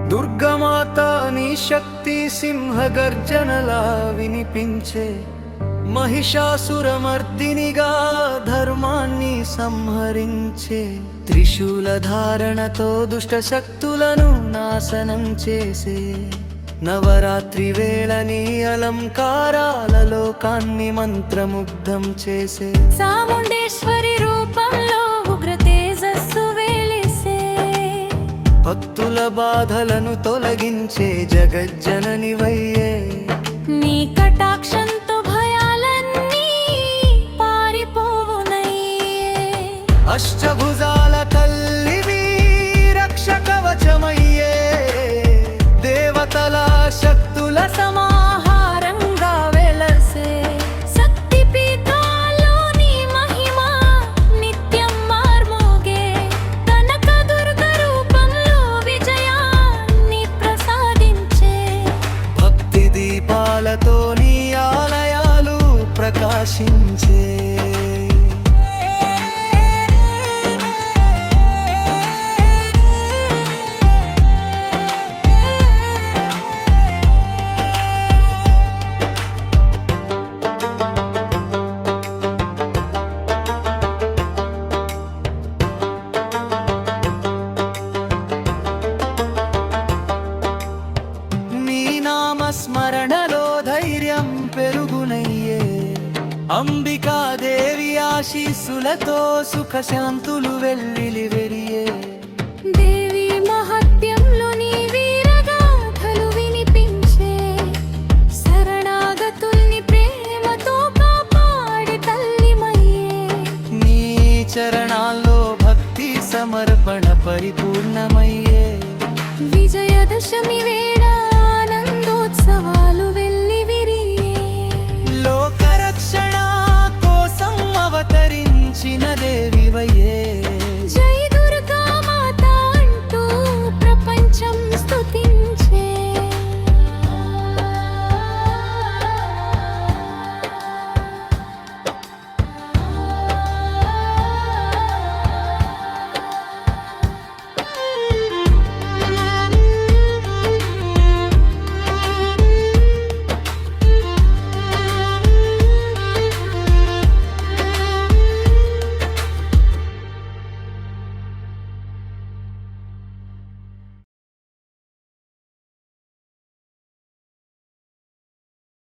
దుర్గమాత నీ శక్తి సింహగర్జనలా వినిపించే, మహిషాసురమర్దినిగా ధర్మాన్ని సంహరించే, త్రిశూల ధారణతో దుష్ట శక్తులను నాశనం చేసే, నవరాత్రి వేళ నీ అలంకారాల లోకాన్ని మంత్రముగ్ధం చేసే, చాముండేశ్వరి రూపంలో ఉగ్ర తేజస్సు వెలిసే, భక్తుల బాధలను తొలగించే జగజ్జననివయ్యే, నీ కటాక్షంతో భయాలన్నీ పారిపోవునయ్యే, అష్టభుజాల తల్లివి రక్ష కవచమయ్యే, దేవతల శక్తుల సమాహారంగా వెలసే, శక్తి పీఠాల్లో నీ మహిమ నిత్యం మార్మోగే, కనక దుర్గ రూపంలో విజయాన్ని ప్రసాదించే, భక్తి దీపాలతో నీ ఆలయాలు ప్రకాశించే. స్మరణలో ధైర్యం పెరుగునయ్యే, అంబికాదేవి ఆశీస్సులతో సుఖశాంతులు వెల్లిలివెరియే, దేవి మహత్యంలో నీ వీరగాథలు వినిపించే, శరణాగతుల్ని ప్రేమతో కాపాడి తల్లిమయ్యే, నీ చరణాల్లో భక్తి సమర్పణ పరిపూర్ణమయ్యే, విజయదశమి